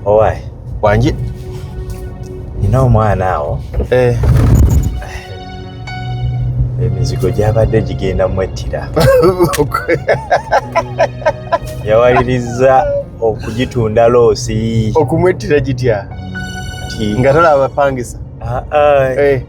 Owai wanji nina omwana awo emizigo gyabadde gigenda mwettira yawaliriza okugitunda loosi. Okumwettira gitya nga talabapangisa?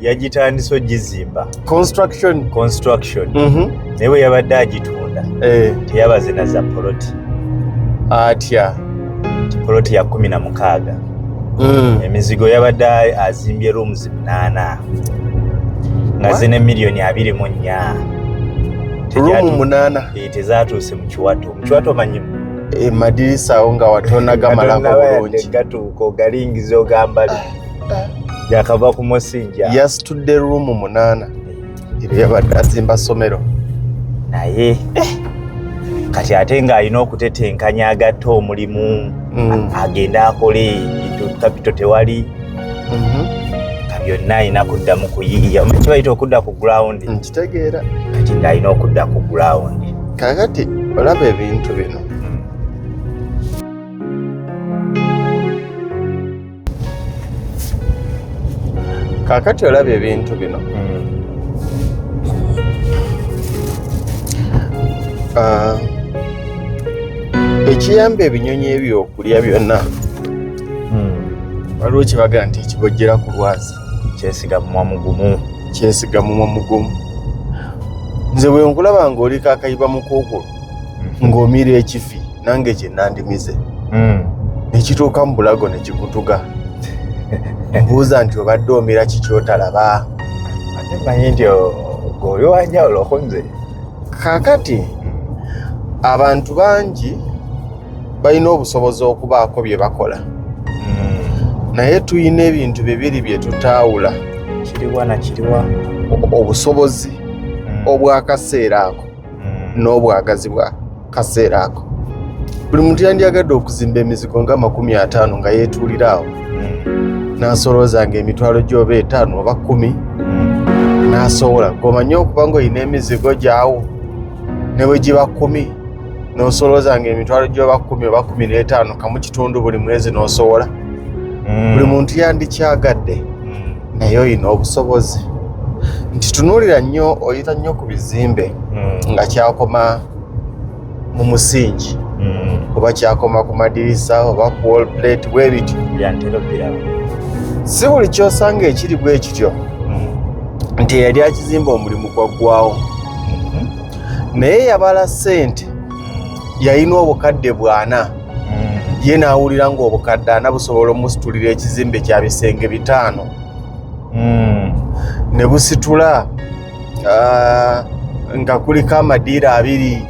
Yagitandise ogizimba construction naye bwe yabadde agitunda teyabaze na za poloti atya poloti ya 16 emizigo yabadde azimbye rooms 8 nga zine milioni 24 room 8 tezatuuse mu kiwato manyimu madirisa awo nga watona gamalako bulungi gatuuka ogalingiza ogambali yakava ku musinja yasitudde room 8 era yabadde azimba somero naye kati ate ng'alina okutetenkanya agatta omulimu agenda akole kapito tewali byonna alina kuddamu kuyiiya omanyi bayita okudda ku ground nkitegeera kati ng'alina okudda ku ground kakati olaba ebintu bino ekiyamba ebinyonyi ebyo okulya byonna waliwo kyebaga nti ekibojjera ku lwazi kyesiga mumwa mugumu. Nze bwe nkulaba ng'oliko akayiba mu kkookolo ng'omira ekifi nange kye nandimize ne kituuka mu bulago ne kikutuga mbuuza nti obadde omira kikyotalaba ate manyi nti oli wanjawulo okunze. Kaakati abantu bangi balina obusobozi okubaako bye bakola naye tuyina ebintu bibiri bye tutaawula kiriwa obusobozi obw'akaseera ako n'obwagazi bwa kaseera ako. Buli muntu yandiyagadde okuzimba emizigo nga 50 nga yeetuulira awo n'asolooza nga emitwalo gy'oba 5 oba 10 n'asobola ng'omanyi okuba ng'olina emizigo gyawo ne bwe giba 10 n'osolooza nga emitwalo gy'oba 10 oba 15 kamu kitundu buli mwezi n'osobola. Buli muntu yandikyagadde naye olina obusobozi nti tunuulira nnyo oyita nnyo ku bizimbe nga kyakoma mu musingi oba kyakoma ku madirisa oba ku wall plate bwe bityo si buli kyosanga ekiri bwe kityo nti eyali akizimba omulimu gwaggwawo naye yabala ssente yalina obukadde 40 ye n'awulira ng'obukadde 40 busobola omusitulira ekizimbe kya bisenge 5 ne busitula nga kuliko amadiira 2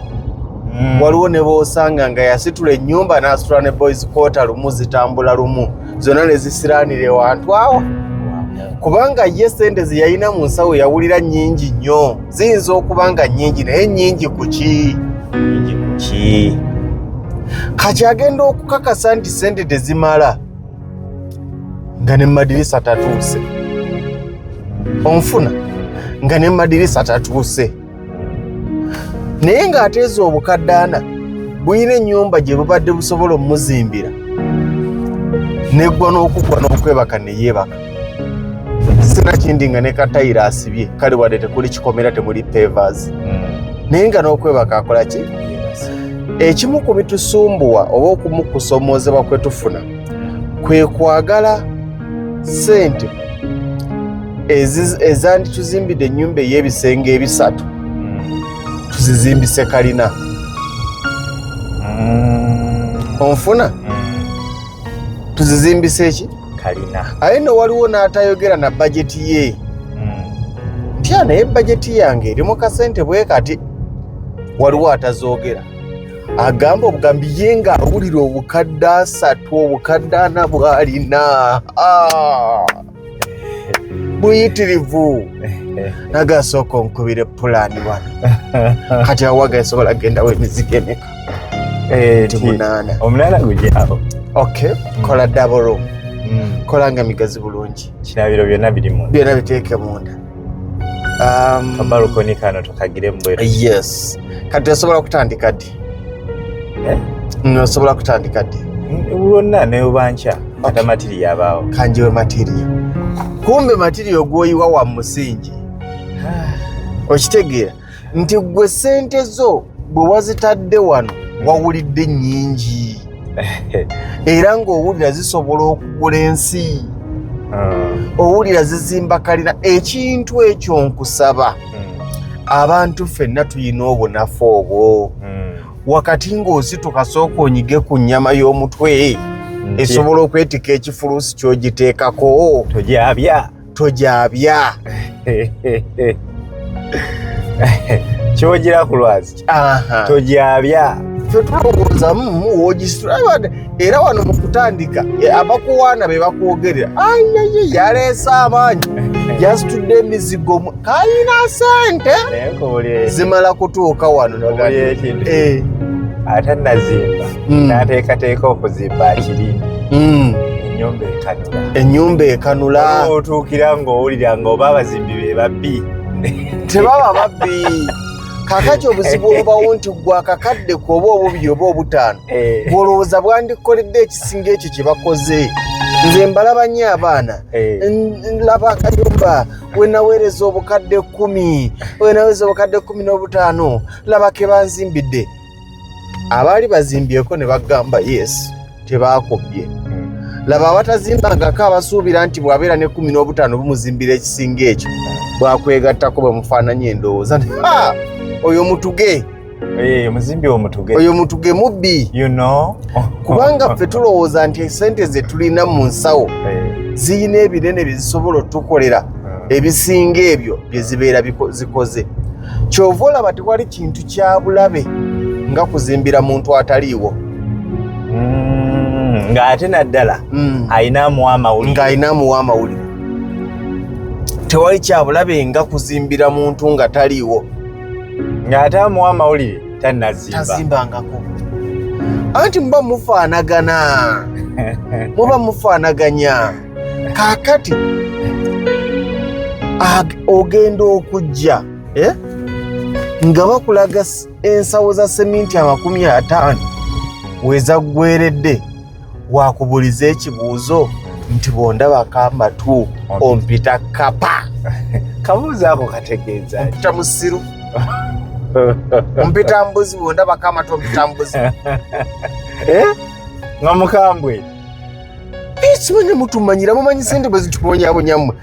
waliwo ne boosanga nga yasitula ennyumba n'asitula ne boys quarter lumu zitambula lumu zonna ne zisiraanira wantu awo kubanga ye sente ze yalina mu nsawo yawulira nnyingi nnyo ziyinza okuba nga nnyingi naye nnyingi ku ki kati agenda okukakasa nti sente tezimala nga ne madirisa tatuuse onfuna nga ne madirisa tatuuse naye ng'ateeza obukadde 40 buyina ennyumba gye bubadde busobola omuzimbira neggwa n'okugwa n'okwebaka ne yeebaka sinakindi nga ne katayira asibye kale wadde tekuli kikomera temuli pavers naye nga n'okwebaka akola ki ekimu ku bitusumbuwa oba okumukusomoozebwa kwe tufuna kwe kwagala ssente ezandituzimbidde ennyumba ey'ebisenge 3 tuzizimbise kalina onfuna tuzizimbise eki kalina aye no waliwo n'atayogera na bajeti ye ntya naye bajeti yange eri mu kasente bwe kati waliwo atazoogera agamba obugambi ye nga awulira obukadde 3 obukadde 4 bw'alina buyitirivu nagasooka onkubire pulaani wano kati awaga esobola gendawo emizigo emeka 8 gujyawo kola double room kola nga migazi bulungi kirabiro byonna birimu byonna biteeke munda kabalukoni kano tukagire mbweru yes kati osobola kutandika ddi Nosobola kutandika ddi? Lwonna neobancha ate material abaawo. Kanjiwe material. Kumbe material gwoyiwa wa musingi. Okitegeera nti gwe ssente zo bwe wazitadde wano wawulidde nnyingi. Era ng'owulira zisobola okugula ensi. Owulira zizimba kalina. Ekintu ekyo nkusaba abantu ffenna tuyina obunafu obwo. Wakati ng'osituka sooka onyige ku nnyama y'omutwe esobola okwetika ekifuluusi ky'ogiteekako. Tojaabya. Kyogira ku lwazi. Tojaabya. Ffe tulowooza woogisitula era wano mu kutandika abakuwaana be bakwogerera ayiye yaleese amaanyi yasitudde emizigo kayina ssente zimala kutuuka wano ate nazimba n'ateekateeka okuzimba akirindi ennyumba ekanula otuukira ng'owulira ng'oba abazimbi be babbi tebaba babbi. Kakati obuzibu obubawo nti gwe akakadde oba obubiri oba obutaano bw'olowooza bwandikoledde ekisinga ekyo kye bakoze. Nze mbalaba nnyo abaana laba akayumba we naweereza obukadde 10 we naweereza obukadde 15 laba ke banzimbidde. Abaali bazimbyeko ne bagamba yes tebaakobye. Laba abatazimbangako abasuubira nti bw'abeera ne 15 bumuzimbira ekisinga ekyo bwakwegattako bwe mufaananye endowooza nti oyo mutuge. Omuzimbi omutuge. Oyo mutuge mubbi. Kubanga ffe tulowooza nti esente ze tulina mu nsawo ziyina ebinene bye zisobola otukolera ebisinga ebyo bye zibeera zikoze. Kyova olaba tewali kintu kya bulabe nga kuzimbira muntu ataliiwo. Ng'ate naddala ayinaamu amawulire. Ng'ayinaamu amawulire. Tewali kya bulabe nga kuzimbira muntu nga taliiwo. Ng'ate amuwa amawulire tazimbangako. Anti muba mufaanagana. Muba mufaanaganya. Kaakati ogenda okujja nga bakulaga ensawo za seminti 50 wezaggweredde wakubuliza ekibuuzo nti bondaba kamatu ompita kapa. Kabuuzo ako kategeeza mpita musiru. Mpita mbuzi bondaba kamatu ompita mbuzi. Nga mukambwe ekimanya mutumanyira mumanyi sente bwe zituponyaabonyammwe.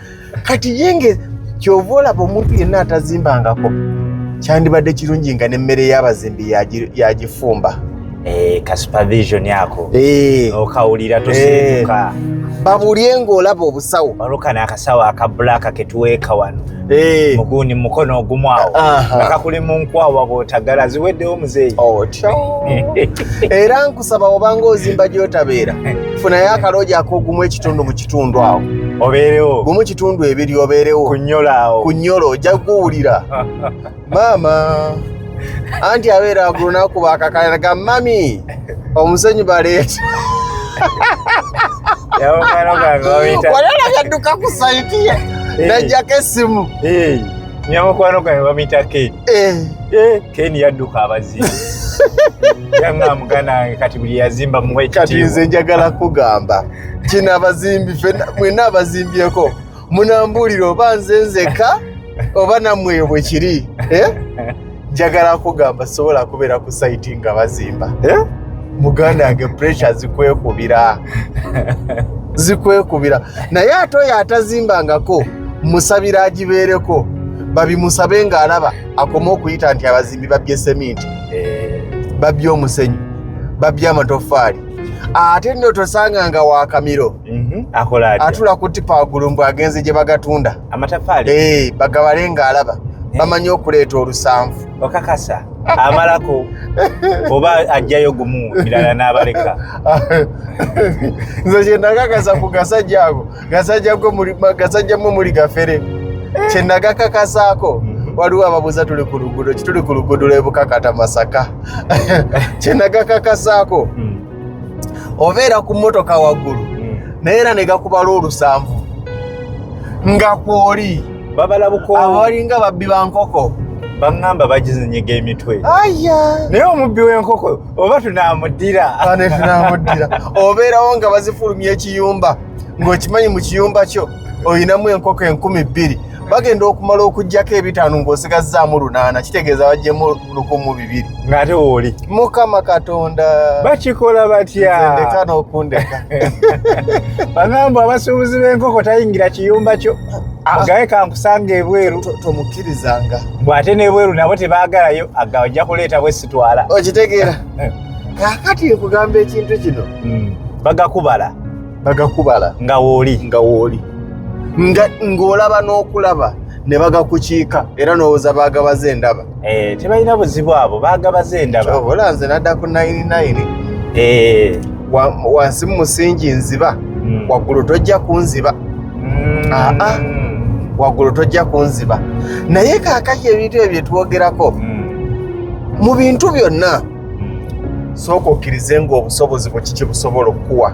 Kati yenge kyova olaba omuntu yenna atazimbangako kyandibadde kirungi nga n'emmere y'abazimbi yagifumba. Ka supervision yako okawulira toseetuka babulye ng'olaba obusawo baluka n'akasawo aka bulaka ketuweeka wano muguuni mukono ogumu awo nga kakuli mu nkwawa bw'otagala ziweddewo muzeeyi era nkusaba obanga ozimba gy'otabeera funayo akalooja ak'ogumu ekitundu mu kitundu awo obeerewo gumu kitundu ebiri obeerewo ku nnyolo ojja kuwulira maama anti abeera agulunakuba akakalaga mami omusenyu baleeta walala yadduka ku saiti ye najjako essimu nyamukwano gwange bamuyita Keni yadduka abazimbi yanga muganange kati buli yazimba muwe ekitiibwa. Kati nze njagala kugamba kino abazimbi mwenna abazimbyeko munambuulira oba nze nzeka oba nammwe bwe kiri njagala kugamba sobola kubeera ku saiti nga bazimba muganda yange pressure zikwekubira naye ate oyo atazimbangako musabira agibeereko babimusabe ng'alaba akoma okuyita nti abazimbi babbye seminti babbye omusenyu babbye amatoffaali ate nno tosanganga wakamiro atula ku tipa waggulu mbw agenze gye bagatunda amataffaali bagabale ng'alaba bamanyi okuleeta olusanvu okakasa amalako oba ajjayo gumu mirala n'abaleka nze kyennagakasa ku gasajja ago gasajjamu muli gafere kyennagakakasaako waliwo ababuuza tuli ku luguudo kituli ku luguudo lw'ebukakata Masaka kyennagakakasaako obeera ku mmotoka waggulu naye era ne gakubala olusanvu nga kwoli babala buko abalinga babbi ba nkoko bangamba bagizinyega emitwe. Aya. Naye omubbi w'enkoko oba tunaamuddira. Ane tunaamuddira. Obeerawo nga bazifulumya ekiyumba. Ng'okimanyi mu kiyumba kyo oyinamu enkoko 2,000. Bagenda okumala okuggyako 5 ng'osigazzaamu 8. Kitegeeza baggyemu 1,200. Ng'ate wooli. Mukama Katonda. Bakikola batya? Ndeka n'okundeka. Bangamba abasuubuzi b'enkoko tayingira kiyumba kyo. Agawe kankusanga ebweru. Tomukkirizanga. Bw'ate n'ebweru nabo tebaagalayo agawe ojja kuleeta bwesitwala. Okitegeera? Kaakati nkugamba ekintu kino. Bagakubala. Bagakubala. Nga wooli. Nga wooli. Ng'olaba n'okulaba ne bagakukiika era n'owooza baagabaza endaba. Tebalina buzibu abo baagabaza endaba. Obola nze nadda ku 99. Wansi mu musingi nziba. Waggulu tojja kunziba. Waggulu tojja kunziba. Naye kaakati ebintu ebyo bye twogerako mu bintu byonna sooka okkirize ng'obusobozi bwe kiki busobola okukuwa.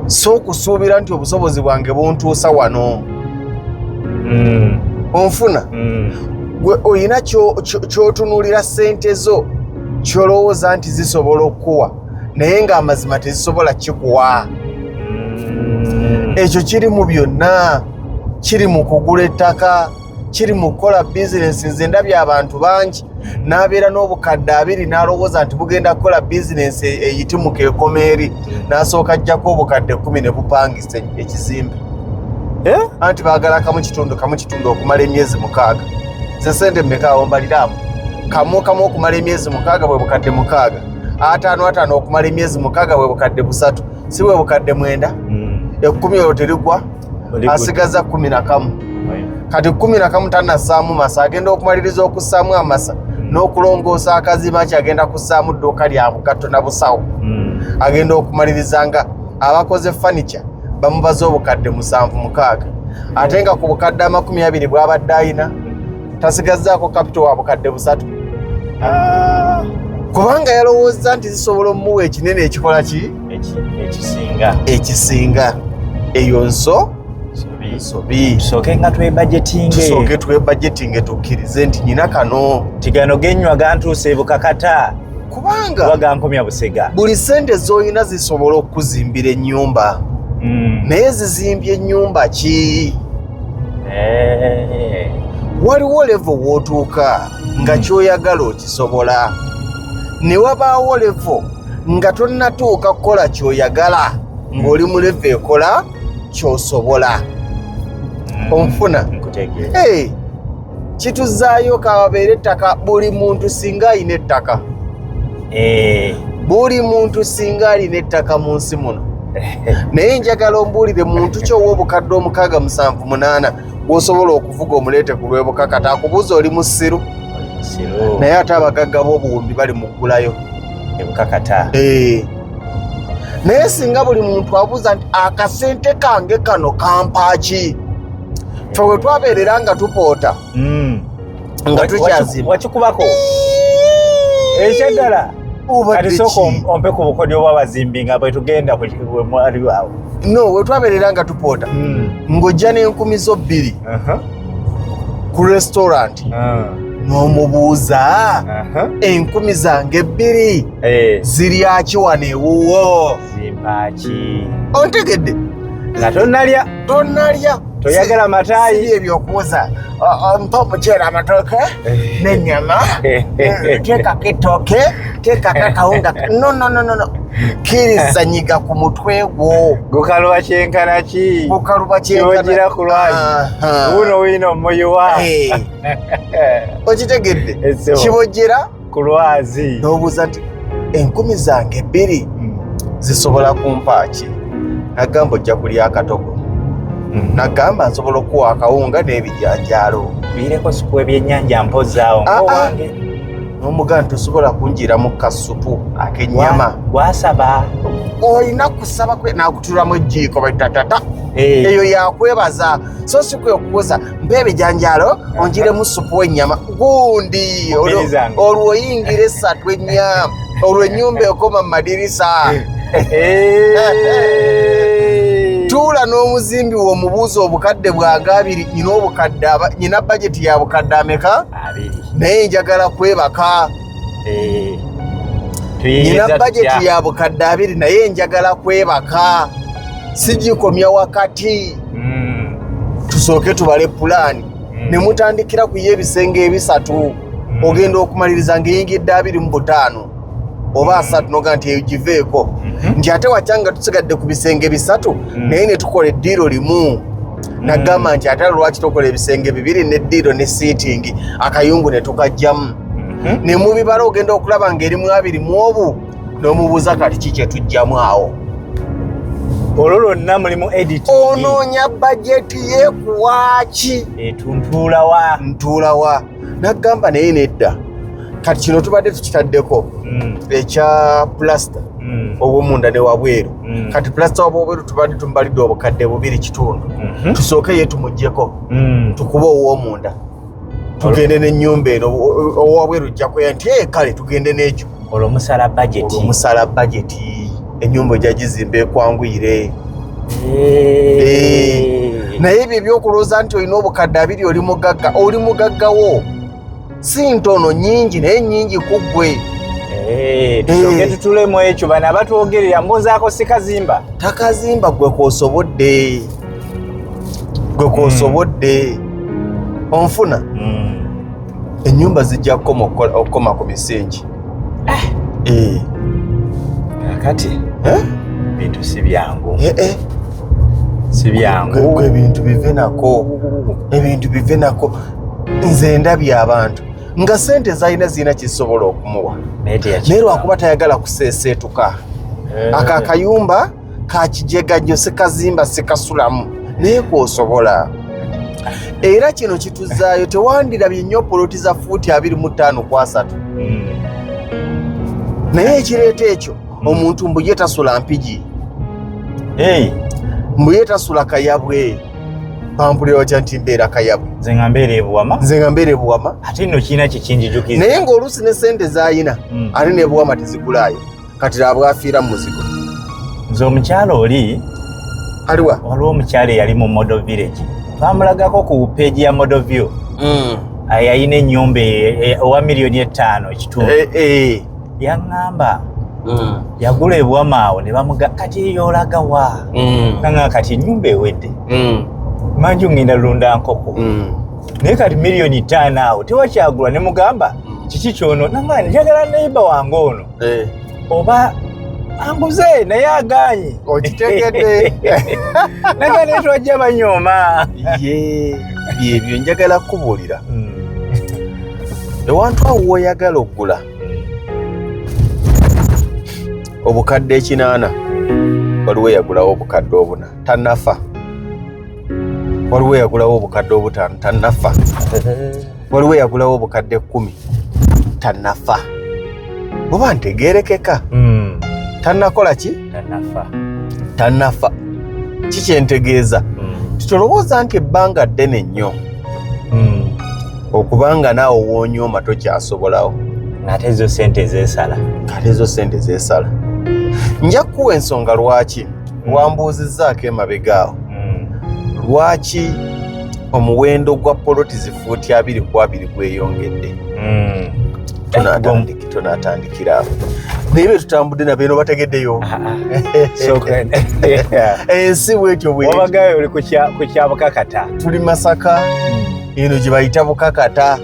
Sookusuubira nti obusobozi bwange buntuusa wano. Onfuna. Gwe oyina ky'otunuulira ssente zo ky'olowooza nti zisobola okukuwa naye ng'amazima tezisobola kikuwa. Ekyo kiri mu byonna. Kiri mu kugula ettaka, kiri mu kukola bizinensi. Nze ndabye abantu bangi n'abeera n'obukadde 2 n'alowooza nti bugenda kukola bizinensi eyitimuka ekomeeri n'asooka ajjako obukadde 10 ne bupangisa ekizimbe. Anti baagala kamu kitundu okumala emyezi 6. Ze sente mmeka awo mbaliramu? Kamu okumala emyezi 6 bwe bukadde 6. 5 okumala emyezi 6 bwe bukadde 3. Si bwe bukadde 9. 10 olwo terigwa asigaza 11. Kati 11 tannasaamu masa agenda okumaliriza okussaamu amasa n'okulongoosa akazima kyagenda kussaamu dduuka lya bugatto na busawo. Agenda okumaliriza nga abakoze furniture bamubaza obukadde 7-6. Ate nga ku bukadde 20 bw'abadde ayina tasigazzaako kapito wa bukadde 3. Kubanga yalowooza nti zisobola omuwa ekinene ekikola ki? Ekisinga. Eyo nsobi. Tusooke nga twebudgetinge tukkirize nti nyina kano. Tigano genywa gantuuse ebukakata. Kubanga bagankomya busega. Buli sente z'olina zisobola okuzimbira ennyumba. Naye zizimbye ennyumba ki? Waliwo level w'otuuka nga ky'oyagala okisobola. Ne wabaawo level nga tonnatuuka kukola ky'oyagala ng'oli mu level ekola ky'osobola. Onfuna? Kituzaayo kabeere ettaka. Buli muntu singa alina ettaka. Buli muntu singa alina ettaka mu nsi muno. Naye njagala ombuulire muntu ky'owa obukadde 678 bw'osobola okuvuga omuleete ku lw'ebukakata akubuuza oli mu ssiru. Naye ate abagagga b'obuwumbi bali mu ggulayo ebukakata. Naye singa buli muntu abuuza nti akasente kange kano kampaaki, ffe we twabeerera nga tupoota nga tukyazimba wakikubako ekyaddala kati sooka ompe ku bukodyo bw'abazimbi nga bwe tugenda mwali awo. No, we twabeerera nga tupoota ng'ojja n'enkumi zo 2 ku restaurant n'omubuuza enkumi zange 2 ziryaki wano ewuwo? Zimpaaki. Ontegedde? Nga tonnalya. Toyagala mataayi. Si ebyokubuuza. Mpa omuceere amatooke n'ennyama. Teekako ettooke, teekako akawunga. No. Kkiriza nyiga ku mutwe gwo. Gukaluba kyenkana ki? Kiwogira ku lwazi. Guno wino omuyiwa. Okitegedde? Kiwogira ku lwazi. N'obuuza nti enkumi zange 2 zisobola kumpaaki? Nagamba ojja kulya akatogo. Nagamba nsobola okuwa akawunga n'ebijanjaalo. Biireko supu ebyennyanja mpozaawo ng'owange. N'omuganda tosobola kunjira mu kasupu ak'ennyama. Gwasaba. Olina kusaba n'akutulamu ejjiiko baitatata. Eyo yakwebaza. So si kwe okubuuza mpa ebijanjaalo onjiremu supu w'ennyama. Gundi olwo oyingira 3 ennya. Olwo ennyumba ekoma mu madirisa. tuula n'omuzimbi w'omubuuza obukadde bwange 2 nyina bajeti ya bukadde ameka 2 naye njagala kwebaka nyina bajeti ya bukadde 2 naye njagala kwebaka sigikomya wakati tusooke tubale pulaani ne mutandikira ku y'ebisenge 3 ogenda okumaliriza ng'eyingidde 25 oba 3 noga nti egiveeko nti ate wakyanga tusigadde ku bisenge 3 naye ne tukola eddiiro limu nagamba nti ate lwaki tokola ebisenge 2 n'eddiiro ne seating akayungu ne tukajjamu ne mubibala ogenda okulaba ng'erimu 2 mu obu n'omubuuza kati kiki tujjamu awo olwo lwonna mulimu edit onoonya bajeti ye kuwaaki ntuulawa nagamba naye nedda kati kino tubadde tukitaddeko ekya plasta obwomunda ne wabweru kati plasta obwobweru tubadde tumbalidde obukadde 2.5 tusooke ye tumugyeko tukuba ow'omunda tugende n'ennyumba eno owabweru jjakweya nti kale tugende n'ekyo olwo musala bajeti ennyumba ejagizimba ekwanguyire naye ebyo ebyokulooza nti olina obukadde 2 oli mugaggawo si ntono nyingi naye nyingi kuggwe tusooke tutulemu ekyo bano abatwogerera mbozaako sikazimba takazimba gwe kwosobodde onfuna ennyumba zijja okukoma ku misingi kati bintu si byangu gwe ebintu bive nako nze ndabye abantu nga sente zirina kisobola okumuwa naye lwakuba tayagala kuseeseetuka aka akayumba kakijega nnyo sikazimba sikasulamu naye kwosobola era kino kituzaayo tewandirabye nnyo poloti za fuuti 25 ku 3 naye ekireeta ekyo omuntu mbu ye tasula mpigi mbu ye tasula kayabwe pampulira kya nti mbeera kayabwe nze nga mbeera ebuwama ate nno kiina kikinjijukiza naye ng'oluusi ne sente z'ayina ate n'ebuwama tezigulaayo kati labwafiira mu muzigo nze omukyalo oli aliwa waliwo omukyalo eyali mu model village twamulagako ku peegi ya model view yayina ennyumba owa $5,000,000 ekitundu yaŋŋamba yagula ebuwama awo ne bamuga kati yoolaga wa nanga kati ennyumba ewedde manju ngenda lunda nkoko naye kati $5,000,000 awo tewakyagulwa ne mugamba kiki kyono nanga njagala neighbor wange ono oba anguze naye aganye okitegedde nanga ne twajja banyooma byebyo njagala kubuulira ewantu awo woyagala okugula obukadde 8 waliwo yagulawo obukadde 4 tannafa waliwo yagulawo obukadde 5 tannafa waliwo yagulawo obukadde 10 tannafa oba ntegeerekeka tannakola ki tannafa kikyentegeeza titolowooza nti ebbanga ddene nnyo okubanga naawe woonyooma tokyasobolawo ate ezo sente zeesala nja kuwa ensonga lwaki wambuuzizzaako emabegaawo lwaki omuwendo gwa poloti zifuuti 2 gweyongedde tunatandikira awo naye betutambudde nabeeno bategeddeyo ensi bwetyo bwobagayo oli ku kya Bukakata tuli Masaka eno gye bayita Bukakata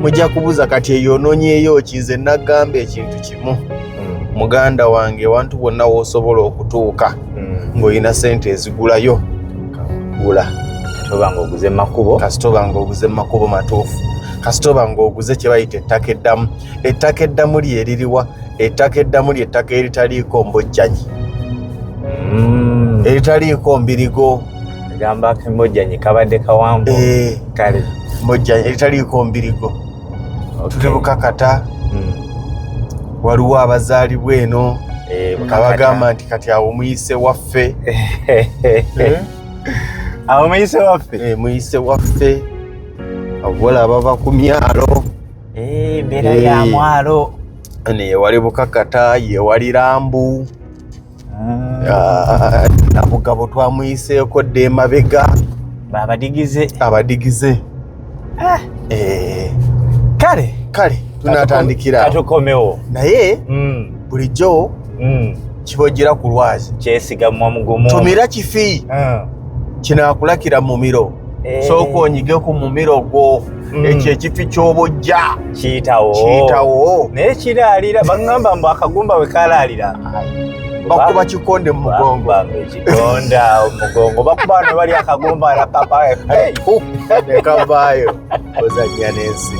mujja kubuuza kati eyonoonyeeyo kize nagamba ekintu kimu muganda wange ewantu bonna woosobola okutuuka ng'olina sente ezigulayo gula kasitoba ng'oguze makubo matuufu kasitoba ng'oguze kye bayita ettaka eddamu lyeririwa ettaka eddamu ly'ettaka eritaliiko mbojjanyi eritaliiko mbirigo gambako embojjanyi kabadde kawanvu kale mbojjanyi eritaliiko mbirigo tuli Bukakata waliwo abazaalibwa eno abagamba nti kati awo muyise waffe awo muyise waffe abola abava ku myalo embeera ya mwalo yewali Bukakata yewali Lambu Nabugabo twamuyiseeko dde emabega abadigize kale tunatandikira katukomewo naye bulijjo kibojjera ku lwazi kyesigamwa mugumu tumira kifi kinaakulakira mu mumiro sooka onyige ku mumiro gwo ekyo ekifi ky'obojja kiyitawo naye kiraalira baŋŋamba mbu akagumba we kalaalira bakuba kikonde mu mugongo ekikonda omugongo bakuba ne bali akagumba nakavaayo nekavaayo ozannya n'ensi